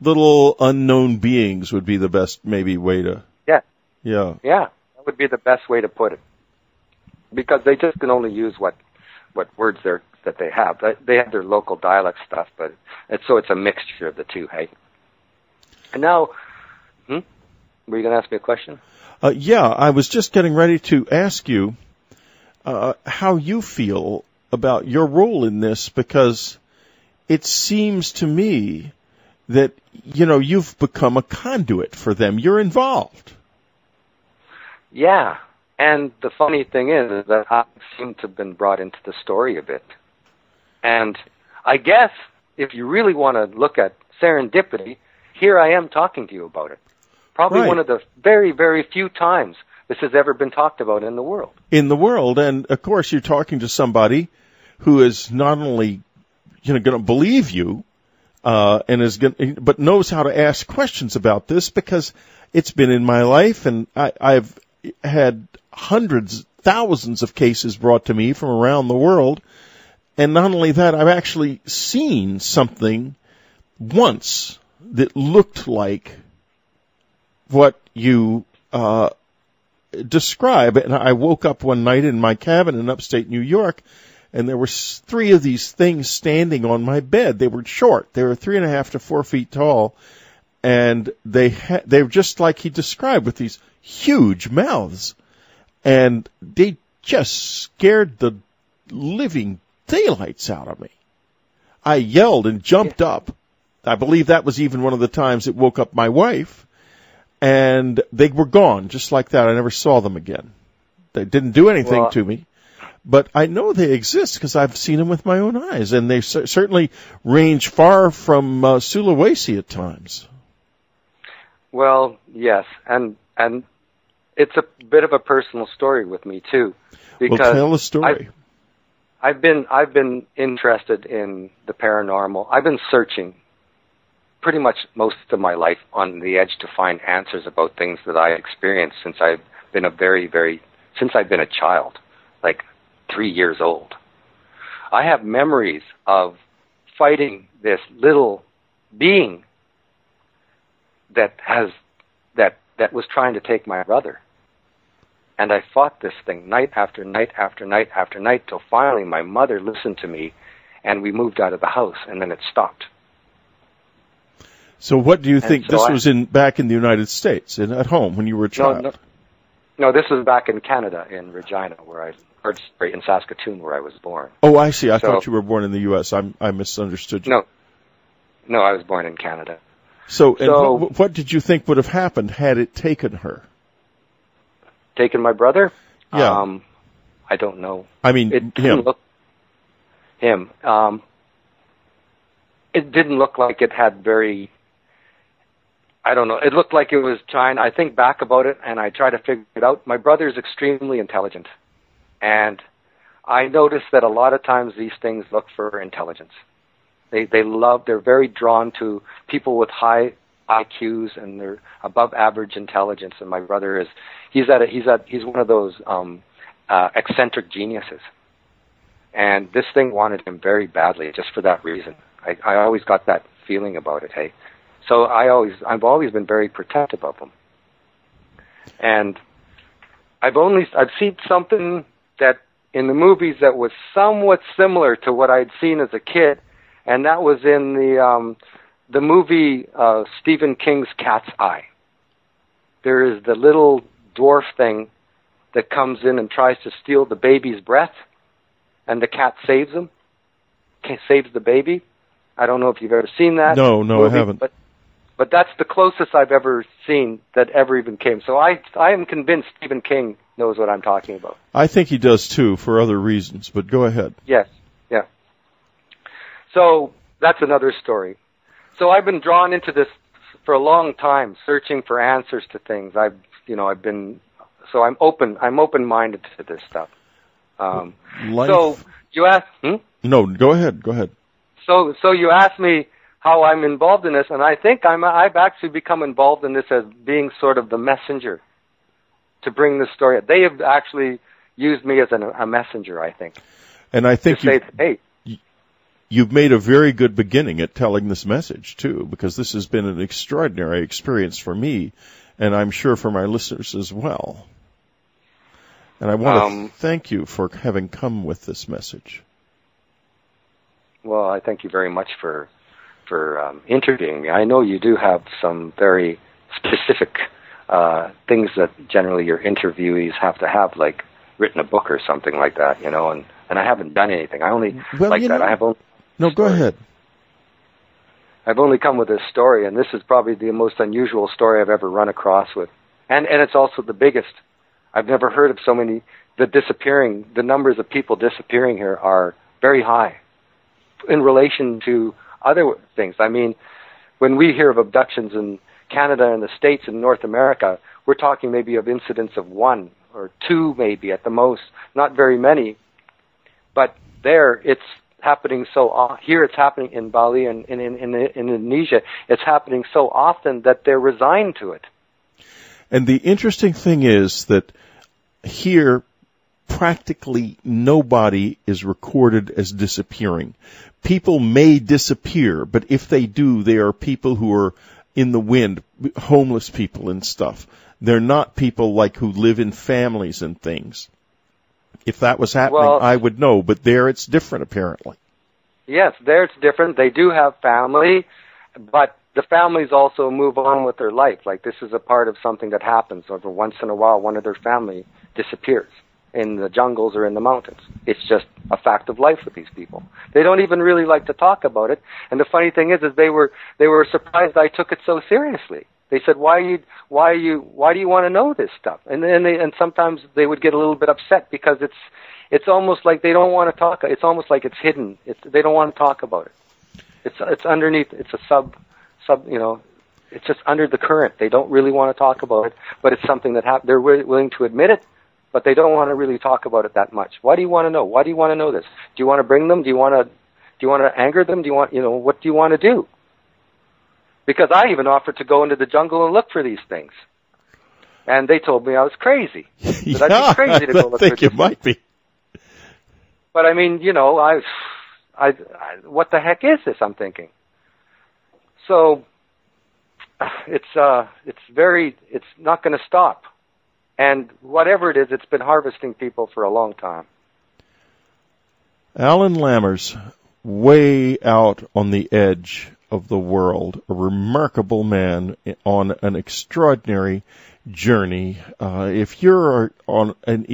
little unknown beings would be the best maybe way to... Yeah. Yeah. Yeah, that would be the best way to put it. Because they just can only use what words that they have. They have their local dialect stuff, but it's a mixture of the two, hey? And now, were you going to ask me a question? Yeah, I was just getting ready to ask you how you feel about your role in this, because it seems to me that, you've become a conduit for them. You're involved. Yeah, and the funny thing is that I seem to have been brought into the story a bit. And I guess if you really want to look at serendipity, here I am talking to you about it. Probably right. One of the very, very few times this has ever been talked about in the world. In the world, and of course you're talking to somebody who is not only going to believe you, but knows how to ask questions about this, because it's been in my life, and I've had hundreds, thousands of cases brought to me from around the world. And not only that, I've actually seen something once that looked like what you describe. And I woke up one night in my cabin in upstate New York, and there were 3 of these things standing on my bed. They were short. They were 3.5 to 4 feet tall, and they were just like he described, with these huge mouths, and they just scared the living daylights out of me. I yelled and jumped up. I believe that was even one of the times it woke up my wife, and they were gone just like that. I never saw them again. They didn't do anything to me, but I know they exist because I've seen them with my own eyes, and they certainly range far from Sulawesi at times. Well, yes, and it's a bit of a personal story with me too, because well, tell a story. I've been interested in the paranormal. I've been searching pretty much most of my life on the edge to find answers about things that I experienced since I've been since I've been a child, like 3 years old. I have memories of fighting this little being that was trying to take my brother. And I fought this thing night after night after night after night till finally my mother listened to me, and we moved out of the house, and then it stopped. So what do you think? This was back in the United States, at home when you were a child? No, this was back in Canada, in Regina, in Saskatoon, where I was born. Oh, I see. I thought you were born in the U.S. I misunderstood you. No, I was born in Canada. So what did you think would have happened had it taken her? Taken my brother? Yeah. I don't know. I mean, it didn't look him. It didn't look like it had very. I don't know. It looked like it was trying. I think back about it, and I try to figure it out. My brother is extremely intelligent, and I noticed that a lot of times these things look for intelligence. They're very drawn to people with high IQs, and they're above average intelligence. And my brother he's one of those eccentric geniuses. And this thing wanted him very badly just for that reason. I always got that feeling about it, hey. So I've always been very protective of him. And I've seen something that in the movies that was somewhat similar to what I'd seen as a kid, and that was in the movie Stephen King's Cat's Eye. There is the little dwarf thing that comes in and tries to steal the baby's breath, and the cat saves him, saves the baby. I don't know if you've ever seen that. No, movie, I haven't. But that's the closest I've ever seen that ever even came. So I am convinced Stephen King knows what I'm talking about. I think he does too, for other reasons, but go ahead. Yes, yeah. So that's another story. So I've been drawn into this for a long time, searching for answers to things. I'm open-minded to this stuff. So you asked, No, go ahead. So you asked me how I'm involved in this, and I think I've actually become involved in this as being sort of the messenger to bring this story. They have actually used me as a messenger, I think. And I think you've made a very good beginning at telling this message, too, because this has been an extraordinary experience for me, and I'm sure for my listeners as well. And I want to thank you for having come with this message. Well, I thank you very much for interviewing me. I know you do have some very specific things that generally your interviewees have to have, like written a book or something like that, you know, and I haven't done anything. I only I have only... No, go ahead. I've only come with this story, and this is probably the most unusual story I've ever run across with. And it's also the biggest. I've never heard of so many. The numbers of people disappearing here are very high in relation to other things. I mean, when we hear of abductions in Canada and the States and North America, we're talking maybe of incidents of 1 or 2 maybe at the most, not very many. But there, it's happening here it's happening in Bali and in Indonesia, it's happening so often that they're resigned to it. And the interesting thing is that here, practically nobody is recorded as disappearing. People may disappear, but if they do, they are people who are in the wind, homeless people and stuff. They're not people like who live in families and things. If that was happening, I would know, but there it's different, apparently. Yes, there it's different. They do have family, but the families also move on with their life. Like, this is a part of something that happens. Over once in a while, one of their family disappears in the jungles or in the mountains. It's just a fact of life with these people. They don't even really like to talk about it. And the funny thing is they were surprised I took it so seriously. They said, "Why do you want to know this stuff?" And sometimes they would get a little bit upset because it's almost like they don't want to talk. It's almost like it's hidden. They don't want to talk about it. It's underneath. It's a sub. You know, it's just under the current. They don't really want to talk about it, but it's something that they're willing to admit it, but they don't want to really talk about it that much. Why do you want to know? Why do you want to know this? Do you want to bring them? Do you want to anger them? Do you want, what do you want to do? Because I even offered to go into the jungle and look for these things. And they told me I was crazy. That I'd be crazy to go look for these things. I think you might be. But I mean, what the heck is this, I'm thinking. So it's not going to stop. And whatever it is, it's been harvesting people for a long time. Alan Lammers, way out on the edge of the world, a remarkable man on an extraordinary journey. If you're on an